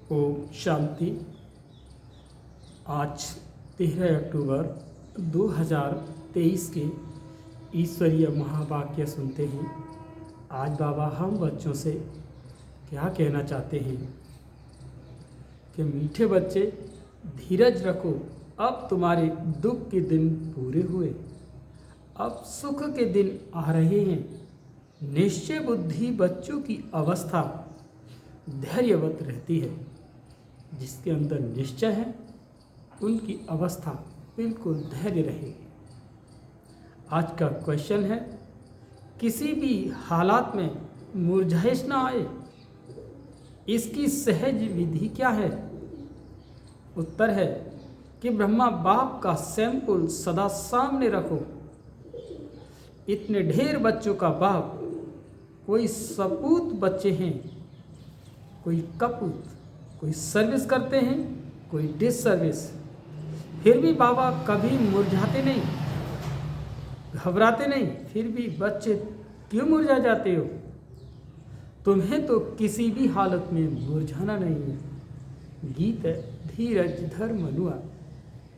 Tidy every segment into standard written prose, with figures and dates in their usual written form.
ओम शांति। आज 13 अक्टूबर 2023 के ईश्वरीय महावाक्य सुनते हैं। आज बाबा हम बच्चों से क्या कहना चाहते हैं कि मीठे बच्चे धीरज रखो, अब तुम्हारे दुख के दिन पूरे हुए, अब सुख के दिन आ रहे हैं। निश्चय बुद्धि बच्चों की अवस्था धैर्यवत रहती है। जिसके अंदर निश्चय है उनकी अवस्था बिल्कुल धैर्य रहेगी। आज का क्वेश्चन है, किसी भी हालात में मुरझाइश ना आए, इसकी सहज विधि क्या है? उत्तर है कि ब्रह्मा बाप का सैंपल सदा सामने रखो। इतने ढेर बच्चों का बाप, कोई सपूत बच्चे हैं, कोई कपूत, कोई सर्विस करते हैं, कोई डिस सर्विस। फिर भी बाबा कभी मुरझाते नहीं, घबराते नहीं। फिर भी बच्चे क्यों मुरझा जाते हो? तुम्हें तो किसी भी हालत में मुरझाना नहीं है। गीत है, धीरज धर मनुआ,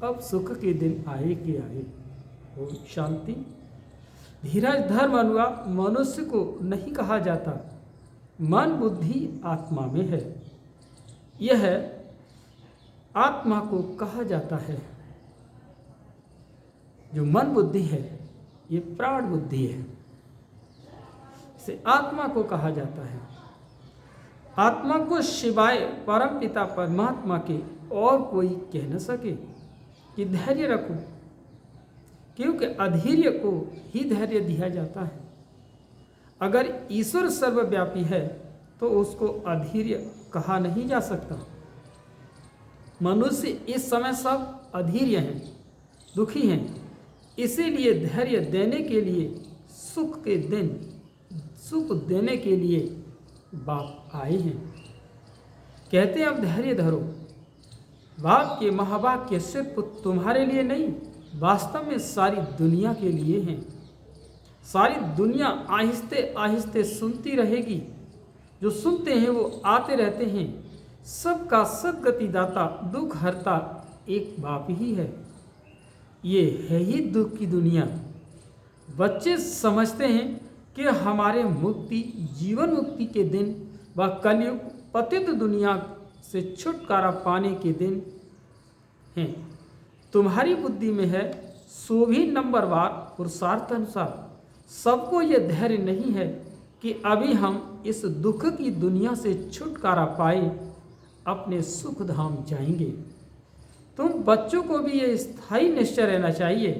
अब सुख के दिन आए कि आए। ओम शांति। धीरज धर मनुआ मनुष्य को नहीं कहा जाता, मन बुद्धि आत्मा में है। यह आत्मा को कहा जाता है। जो मन बुद्धि है ये प्राण बुद्धि है, इसे आत्मा को कहा जाता है। आत्मा को शिवाय परम पिता परमात्मा के और कोई कह न सके कि धैर्य रखो, क्योंकि अधैर्य को ही धैर्य दिया जाता है। अगर ईश्वर सर्वव्यापी है तो उसको अधैर्य कहा नहीं जा सकता। मनुष्य इस समय सब अधैर्य हैं, दुखी हैं। इसीलिए धैर्य देने के लिए, सुख के दिन सुख देने के लिए बाप आए हैं। कहते हैं अब धैर्य धरो। बाप के महावाक्य सिर्फ तुम्हारे लिए नहीं, वास्तव में सारी दुनिया के लिए हैं। सारी दुनिया आहिस्ते आहिस्ते सुनती रहेगी। जो सुनते हैं वो आते रहते हैं। सबका सद्गति दाता, दुख हरता एक बाप ही है। ये है ही दुख की दुनिया। बच्चे समझते हैं कि हमारे मुक्ति, जीवन मुक्ति के दिन व कलयुग पतित दुनिया से छुटकारा पाने के दिन हैं। तुम्हारी बुद्धि में है सो भी नंबरवार पुरुषार्थ अनुसार। सबको ये धैर्य नहीं है कि अभी हम इस दुख की दुनिया से छुटकारा पाए अपने सुख धाम जाएंगे। तुम बच्चों को भी ये स्थायी निश्चय रहना चाहिए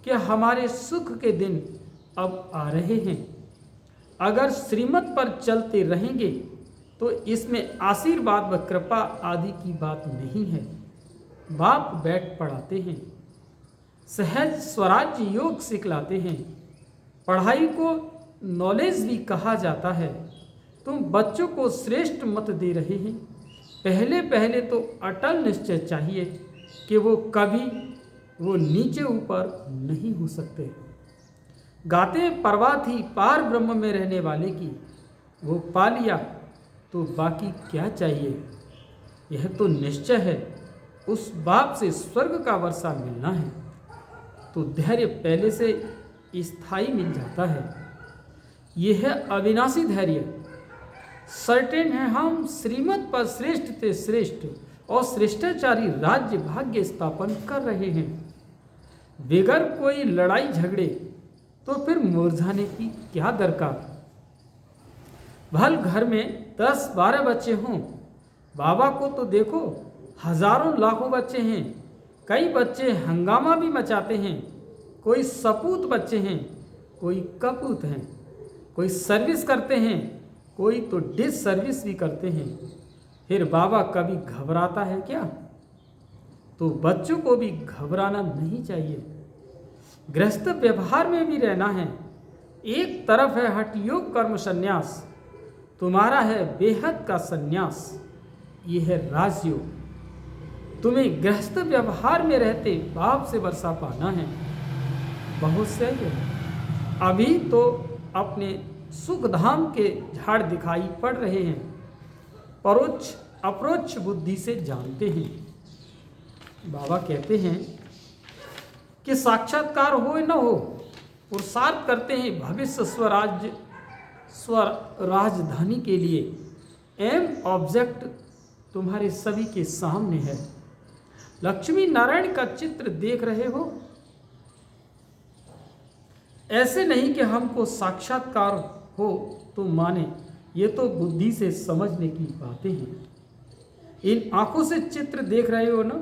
कि हमारे सुख के दिन अब आ रहे हैं। अगर श्रीमत पर चलते रहेंगे तो इसमें आशीर्वाद व कृपा आदि की बात नहीं है। बाप बैठ पढ़ाते हैं, सहज स्वराज्य योग सिखलाते हैं। पढ़ाई को नॉलेज भी कहा जाता है। तुम बच्चों को श्रेष्ठ मत दे रहे हैं। पहले पहले तो अटल निश्चय चाहिए कि वो नीचे ऊपर नहीं हो सकते। गाते परवाह थी पार ब्रह्म में रहने वाले की, वो पा लिया तो बाकी क्या चाहिए। यह तो निश्चय है, उस बाप से स्वर्ग का वर्षा मिलना है। तो धैर्य पहले से स्थायी मिल जाता है। यह है अविनाशी धैर्य। सर्टेन है हम श्रीमत पर श्रेष्ठ ते श्रेष्ठ और श्रेष्ठाचारी राज्य भाग्य स्थापन कर रहे हैं। बगैर कोई लड़ाई झगड़े तो फिर मुरझाने की क्या दरकार। भल घर में 10-12 बच्चे हों, बाबा को तो देखो हजारों लाखों बच्चे हैं। कई बच्चे हंगामा भी मचाते हैं। कोई सपूत बच्चे हैं, कोई कपूत हैं, कोई सर्विस करते हैं, कोई तो डिस सर्विस भी करते हैं। फिर बाबा कभी घबराता है क्या? तो बच्चों को भी घबराना नहीं चाहिए। गृहस्थ व्यवहार में भी रहना है। एक तरफ है हठ योग कर्म संन्यास, तुम्हारा है बेहद का संन्यास। ये है राजयोग। तुम्हें गृहस्थ व्यवहार में रहते बाप से वर्षा पाना है। बहुत सही है। अभी तो अपने सुख धाम के झाड़ दिखाई पड़ रहे हैं। परोक्ष अप्रोच बुद्धि से जानते हैं। बाबा कहते हैं कि साक्षात्कार हो न हो, पुरुषार्थ करते हैं भविष्य स्वराजधानी के लिए। एम ऑब्जेक्ट तुम्हारे सभी के सामने है। लक्ष्मी नारायण का चित्र देख रहे हो। ऐसे नहीं कि हमको साक्षात्कार हो तो माने, ये तो बुद्धि से समझने की बातें हैं। इन आंखों से चित्र देख रहे हो ना,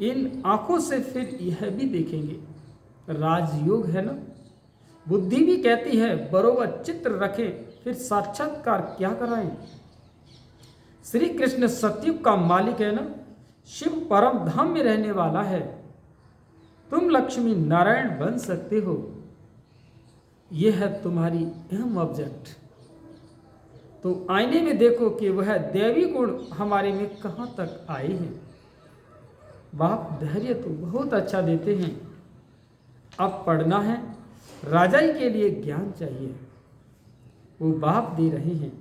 इन आंखों से फिर यह भी देखेंगे। राजयोग है ना। बुद्धि भी कहती है बरोबर चित्र रखें, फिर साक्षात्कार क्या कराएं। श्री कृष्ण सतयुग का मालिक है ना, शिव परम धाम में रहने वाला है। तुम लक्ष्मी नारायण बन सकते हो। यह है तुम्हारी अहम ऑब्जेक्ट। तो आईने में देखो कि वह दैवी गुण हमारे में कहाँ तक आए हैं। बाप धैर्य तो बहुत अच्छा देते हैं। अब पढ़ना है, राजाई के लिए ज्ञान चाहिए, वो बाप दे रहे हैं।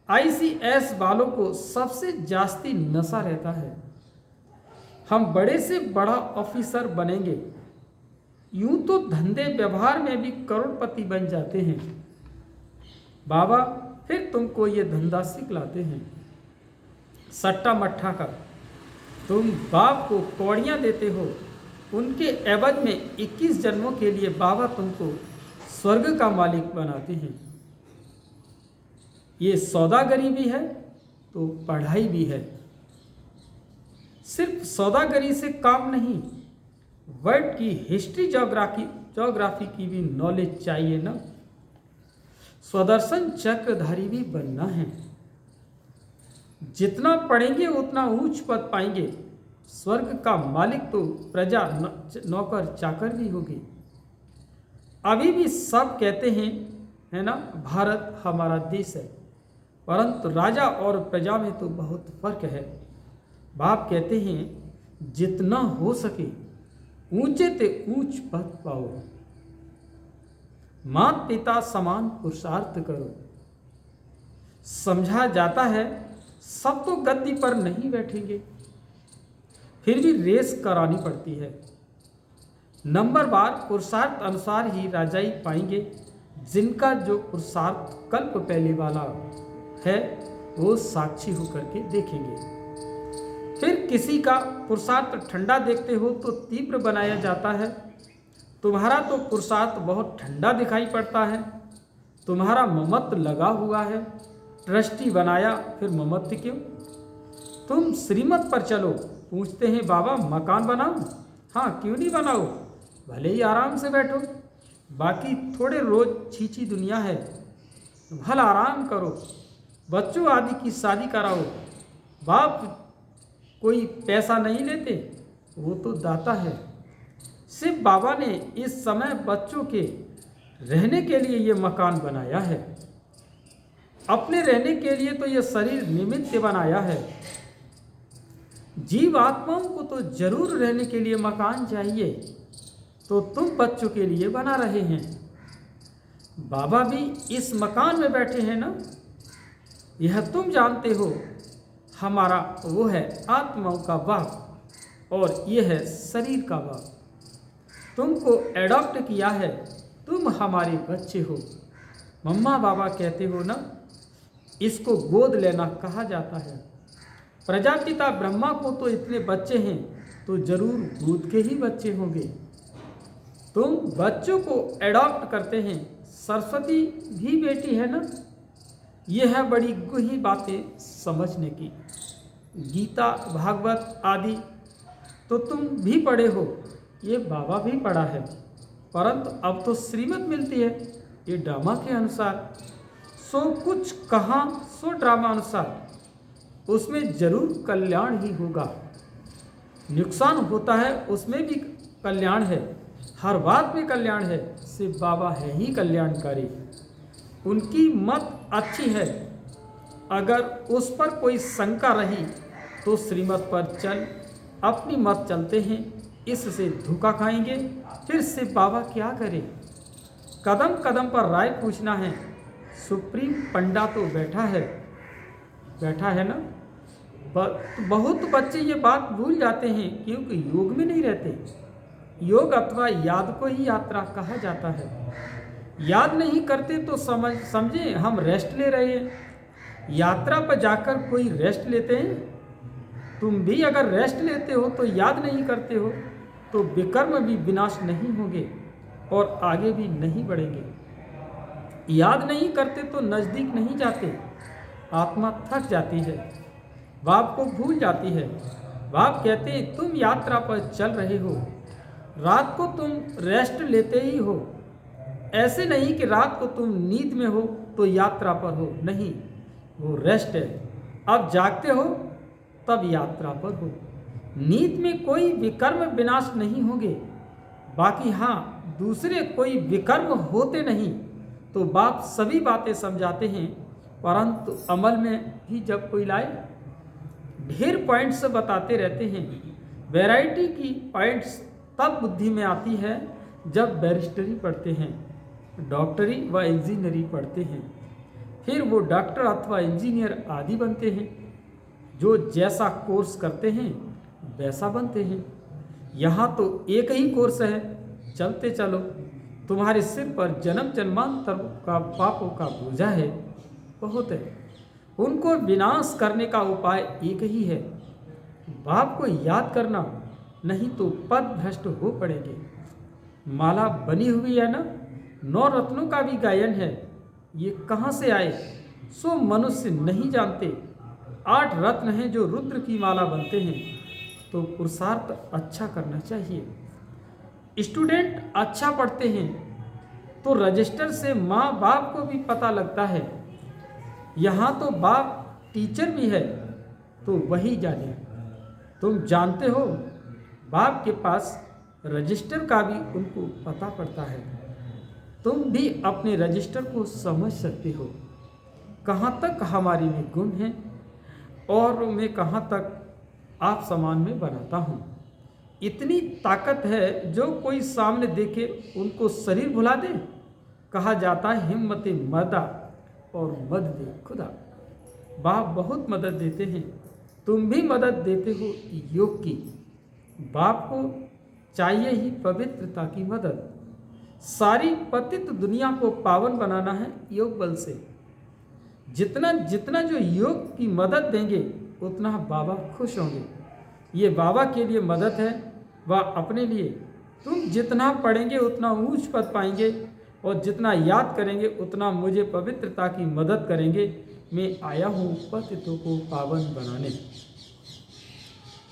ICS वालों को सबसे जास्ती नशा रहता है। हम बड़े से बड़ा ऑफिसर बनेंगे, यूं तो धंधे व्यवहार में भी करोड़पति बन जाते हैं। बाबा फिर तुमको ये धंधा सिखलाते हैं सट्टा मट्ठा का। तुम बाप को कौड़ियाँ देते हो, उनके एवज में 21 जन्मों के लिए बाबा तुमको स्वर्ग का मालिक बनाते हैं। ये सौदागरी भी है तो पढ़ाई भी है। सिर्फ सौदागरी से काम नहीं, वर्ल्ड की हिस्ट्री ज्योग्राफी की भी नॉलेज चाहिए ना। स्वदर्शन चक्रधारी भी बनना है। जितना पढ़ेंगे उतना ऊंच पद पाएंगे। स्वर्ग का मालिक तो प्रजा नौकर चाकर भी होगी। अभी भी सब कहते हैं है ना, भारत हमारा देश है, परंतु राजा और प्रजा में तो बहुत फर्क है। बाप कहते हैं जितना हो सके ऊंचे ते ऊंच पद पाओ। माता पिता समान पुरुषार्थ करो। समझा जाता है सब तो गद्दी पर नहीं बैठेंगे, फिर भी रेस करानी पड़ती है। नंबर बार पुरुषार्थ अनुसार ही राजाई पाएंगे। जिनका जो पुरुषार्थ कल्प पहले वाला है वो साक्षी होकर के देखेंगे। फिर किसी का पुरुषार्थ ठंडा देखते हो तो तीव्र बनाया जाता है। तुम्हारा तो पुरुषार्थ बहुत ठंडा दिखाई पड़ता है। तुम्हारा ममत्व लगा हुआ है। ट्रस्टी बनाया फिर ममत्व क्यों? तुम श्रीमत पर चलो। पूछते हैं बाबा मकान बनाओ? हाँ क्यों नहीं बनाओ, भले ही आराम से बैठो। बाकी थोड़े रोज छीछी दुनिया है, भला आराम करो। बच्चों आदि की शादी कराओ। बाप कोई पैसा नहीं लेते, वो तो दाता है। सिर्फ बाबा ने इस समय बच्चों के रहने के लिए ये मकान बनाया है। अपने रहने के लिए तो ये शरीर निमित्त बनाया है। जीव आत्माओं को तो जरूर रहने के लिए मकान चाहिए, तो तुम बच्चों के लिए बना रहे हैं। बाबा भी इस मकान में बैठे हैं ना, यह तुम जानते हो। हमारा वो है आत्माओं का बाप और यह है शरीर का बाप। तुमको एडॉप्ट किया है, तुम हमारे बच्चे हो। मम्मा बाबा कहते हो ना, इसको गोद लेना कहा जाता है। प्रजापिता ब्रह्मा को तो इतने बच्चे हैं तो जरूर गोद के ही बच्चे होंगे। तुम बच्चों को एडॉप्ट करते हैं। सरस्वती भी बेटी है ना। यह है बड़ी गुही बातें समझने की। गीता भागवत आदि तो तुम भी पढ़े हो, ये बाबा भी पढ़ा है, परंतु अब तो श्रीमत मिलती है ये ड्रामा के अनुसार। सो कुछ कहाँ सो ड्रामा अनुसार, उसमें जरूर कल्याण ही होगा। नुकसान होता है उसमें भी कल्याण है, हर बात में कल्याण है। सिर्फ बाबा है ही कल्याणकारी। उनकी मत अच्छी है। अगर उस पर कोई शंका रही तो श्रीमत पर चल, अपनी मत चलते हैं, इससे धोखा खाएंगे। फिर से बाबा क्या करे? कदम कदम पर राय पूछना है। सुप्रीम पंडा तो बैठा है ना। बहुत बच्चे ये बात भूल जाते हैं क्योंकि योग में नहीं रहते। योग अथवा याद को ही यात्रा कहा जाता है। याद नहीं करते तो समझे हम रेस्ट ले रहे हैं। यात्रा पर जाकर कोई रेस्ट लेते हैं? तुम भी अगर रेस्ट लेते हो तो याद नहीं करते हो तो विकर्म भी विनाश नहीं होंगे और आगे भी नहीं बढ़ेंगे। याद नहीं करते तो नज़दीक नहीं जाते। आत्मा थक जाती है, बाप को भूल जाती है। बाप कहते हैं तुम यात्रा पर चल रहे हो, रात को तुम रेस्ट लेते ही हो। ऐसे नहीं कि रात को तुम नींद में हो तो यात्रा पर हो, नहीं, वो रेस्ट है। अब जागते हो तब यात्रा पर हो। नींद में कोई विकर्म विनाश नहीं होंगे। बाकी हाँ, दूसरे कोई विकर्म होते नहीं तो बाप सभी बातें समझाते हैं, परंतु अमल में भी जब कोई लाए। ढेर पॉइंट्स बताते रहते हैं। वैरायटी की पॉइंट्स तब बुद्धि में आती है जब बैरिस्टरी पढ़ते हैं, डॉक्टरी व इंजीनियरिंग पढ़ते हैं, फिर वो डॉक्टर अथवा इंजीनियर आदि बनते हैं। जो जैसा कोर्स करते हैं वैसा बनते हैं। यहाँ तो एक ही कोर्स है, चलते चलो। तुम्हारे सिर पर जन्म जन्मांतर का पापों का बोझा है, बहुत है। उनको विनाश करने का उपाय एक ही है, बाप को याद करना, नहीं तो पद भ्रष्ट हो पड़ेंगे। माला बनी हुई है ना, 9 रत्नों का भी गायन है। ये कहाँ से आए सो मनुष्य नहीं जानते। 8 रत्न हैं जो रुद्र की माला बनते हैं। तो पुरुषार्थ अच्छा करना चाहिए। स्टूडेंट अच्छा पढ़ते हैं तो रजिस्टर से माँ बाप को भी पता लगता है। यहाँ तो बाप टीचर भी है तो वही जाने। तुम जानते हो बाप के पास रजिस्टर का भी उनको पता पड़ता है। तुम भी अपने रजिस्टर को समझ सकते हो, कहाँ तक हमारी में गुण है और मैं कहाँ तक आप समान में बनाता हूँ। इतनी ताकत है जो कोई सामने देखे उनको शरीर भुला दे। कहा जाता है हिम्मत मर्दा और मदद खुदा। बाप बहुत मदद देते हैं, तुम भी मदद देते हो योग की। बाप को चाहिए ही पवित्रता की मदद। सारी पतित दुनिया को पावन बनाना है योग बल से। जितना जितना जो योग की मदद देंगे उतना बाबा खुश होंगे। ये बाबा के लिए मदद है, वह अपने लिए। तुम जितना पढ़ेंगे उतना ऊंच पद पाएंगे और जितना याद करेंगे उतना मुझे पवित्रता की मदद करेंगे। मैं आया हूँ पतितों को पावन बनाने।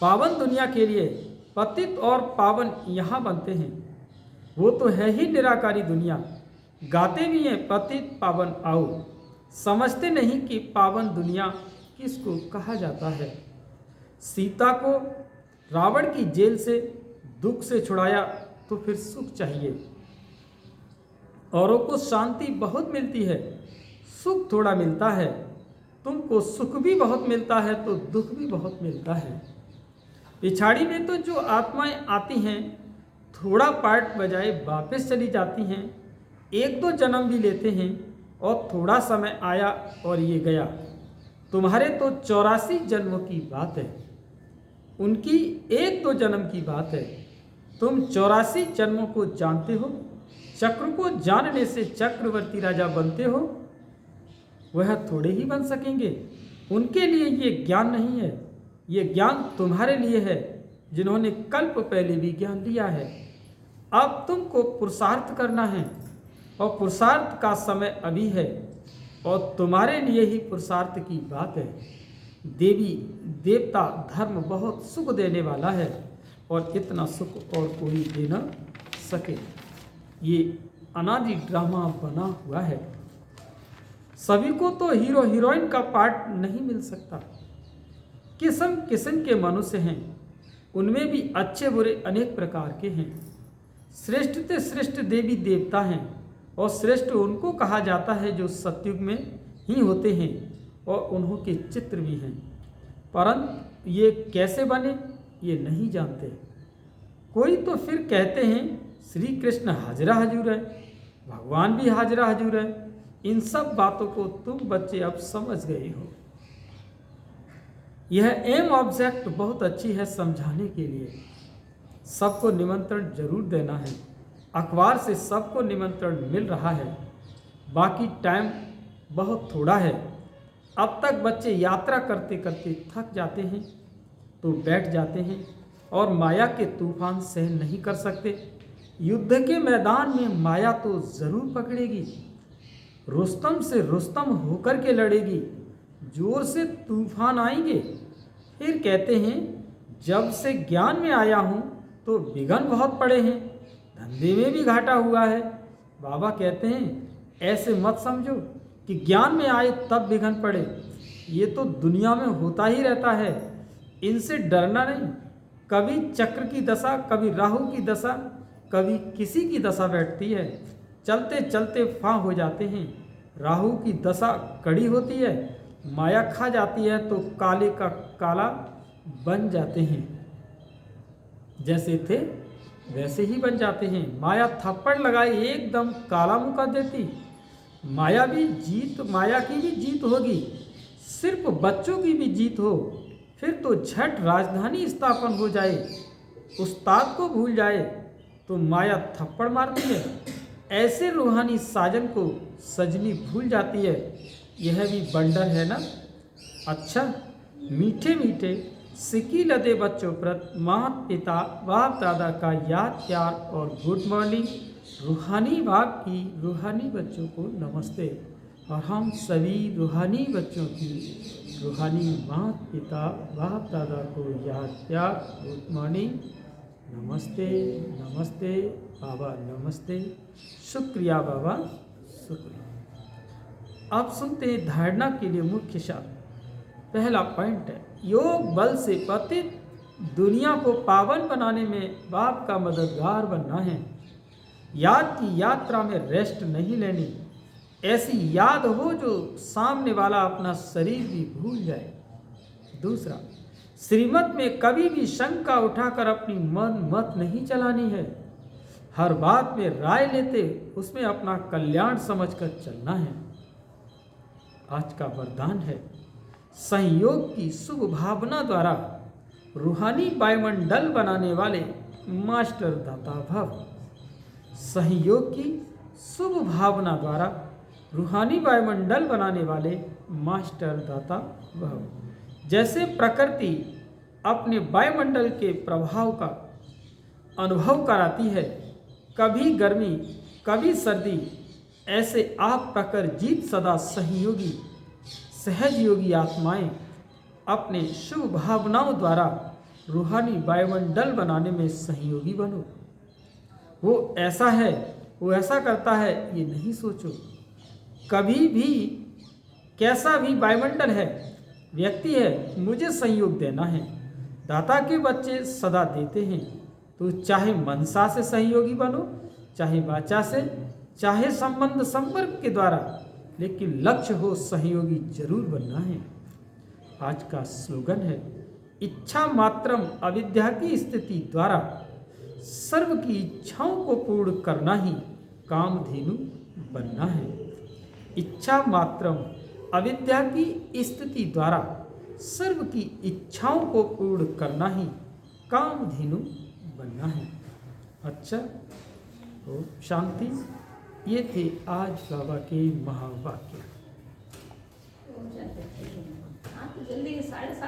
पावन दुनिया के लिए पतित और पावन यहाँ बनते हैं। वो तो है ही निराकारी दुनिया। गाते भी हैं पतित पावन आओ। समझते नहीं कि पावन दुनिया किसको कहा जाता है। सीता को रावण की जेल से दुख से छुड़ाया तो फिर सुख चाहिए। औरों को शांति बहुत मिलती है, सुख थोड़ा मिलता है। तुमको सुख भी बहुत मिलता है तो दुख भी बहुत मिलता है। पिछाड़ी में तो जो आत्माएं आती हैं थोड़ा पार्ट बजाए वापस चली जाती हैं। 1-2 जन्म भी लेते हैं और थोड़ा समय आया और ये गया। तुम्हारे तो 84 जन्मों की बात है, उनकी 1-2 जन्म की बात है। तुम 84 जन्मों को जानते हो। चक्र को जानने से चक्रवर्ती राजा बनते हो, वह थोड़े ही बन सकेंगे। उनके लिए ये ज्ञान नहीं है, ये ज्ञान तुम्हारे लिए है जिन्होंने कल्प पहले भी ज्ञान लिया है। अब तुमको पुरुषार्थ करना है और पुरुषार्थ का समय अभी है और तुम्हारे लिए ही पुरुषार्थ की बात है। देवी देवता धर्म बहुत सुख देने वाला है और इतना सुख और कोई दे न सके। ये अनादि ड्रामा बना हुआ है। सभी को तो हीरो हीरोइन का पार्ट नहीं मिल सकता। किस्म किस्म के मनुष्य हैं, उनमें भी अच्छे बुरे अनेक प्रकार के हैं। श्रेष्ठ से श्रेष्ठ देवी देवता हैं और श्रेष्ठ उनको कहा जाता है जो सतयुग में ही होते हैं और उन्हों के चित्र भी हैं। परंतु ये कैसे बने ये नहीं जानते। कोई तो फिर कहते हैं श्री कृष्ण हाजरा हजूर है, भगवान भी हाजरा हजूर है। इन सब बातों को तुम बच्चे अब समझ गए हो। यह एम ऑब्जेक्ट बहुत अच्छी है समझाने के लिए। सबको निमंत्रण जरूर देना है। अखबार से सबको निमंत्रण मिल रहा है, बाकी टाइम बहुत थोड़ा है। अब तक बच्चे यात्रा करते करते थक जाते हैं तो बैठ जाते हैं और माया के तूफान सहन नहीं कर सकते। युद्ध के मैदान में माया तो जरूर पकड़ेगी, रुस्तम से रुस्तम होकर के लड़ेगी, जोर से तूफान आएंगे। फिर कहते हैं जब से ज्ञान में आया हूँ तो विघ्न बहुत पड़े हैं, धंधे में भी घाटा हुआ है। बाबा कहते हैं ऐसे मत समझो कि ज्ञान में आए तब विघ्न पड़े, ये तो दुनिया में होता ही रहता है, इनसे डरना नहीं। कभी चक्र की दशा, कभी राहु की दशा, कभी किसी की दशा बैठती है, चलते चलते फां हो जाते हैं। राहु की दशा कड़ी होती है, माया खा जाती है तो काले का काला बन जाते हैं, जैसे थे वैसे ही बन जाते हैं। माया थप्पड़ लगाए एकदम काला मुंह कर देती। माया की भी जीत होगी, सिर्फ बच्चों की भी जीत हो, फिर तो झट राजधानी स्थापन हो जाए, उस्ताद को भूल जाए तो माया थप्पड़ मारती है। ऐसे रूहानी साजन को सजनी भूल जाती है। यह भी बंडर है ना। अच्छा, मीठे मीठे सिक्की लदे बच्चों प्रत माता पिता बाप दादा का याद प्यार और गुड मॉर्निंग। रूहानी बाप की रूहानी बच्चों को नमस्ते, और हम सभी रूहानी बच्चों की रूहानी माता पिता बाप दादा को याद प्यार गुड मॉर्निंग, नमस्ते नमस्ते बाबा, नमस्ते, शुक्रिया बाबा, शुक्रिया। अब सुनते हैं धारणा के लिए मुख्य शब्द। पहला पॉइंट है योग बल से पतित दुनिया को पावन बनाने में बाप का मददगार बनना है। याद की यात्रा में रेस्ट नहीं लेनी, ऐसी याद हो जो सामने वाला अपना शरीर भी भूल जाए। दूसरा, श्रीमत में कभी भी शंका उठाकर अपनी मन मत नहीं चलानी है। हर बात में राय लेते उसमें अपना कल्याण समझकर चलना है। आज का वरदान है संयोग की शुभ भावना द्वारा रूहानी वायुमंडल बनाने वाले मास्टर दाता भव। सहयोग की शुभ भावना द्वारा रूहानी वायुमंडल बनाने वाले मास्टर दाता भव। जैसे प्रकृति अपने वायुमंडल के प्रभाव का अनुभव कराती है, कभी गर्मी कभी सर्दी, ऐसे आप प्रकर जीत सदा सहयोगी सहज योगी आत्माएं अपने शुभ भावनाओं द्वारा रूहानी वायुमंडल बनाने में सहयोगी बनो। वो ऐसा है, वो ऐसा करता है, ये नहीं सोचो। कभी भी कैसा भी वायुमंडल है, व्यक्ति है, मुझे सहयोग देना है। दाता के बच्चे सदा देते हैं, तो चाहे मनसा से सहयोगी बनो, चाहे वाचा से, चाहे संबंध संपर्क के द्वारा, लेकिन लक्ष्य हो सहयोगी जरूर बनना है। आज का स्लोगन है इच्छा मात्रम अविद्या की स्थिति द्वारा सर्व की इच्छाओं को पूर्ण करना ही कामधेनु बनना है। इच्छा मात्रम अविद्या की स्थिति द्वारा सर्व की इच्छाओं को पूर्ण करना ही कामधेनु बनना है। अच्छा, तो शांति। ये थे आज बाबा के महावाक्य। जल्दी 7:30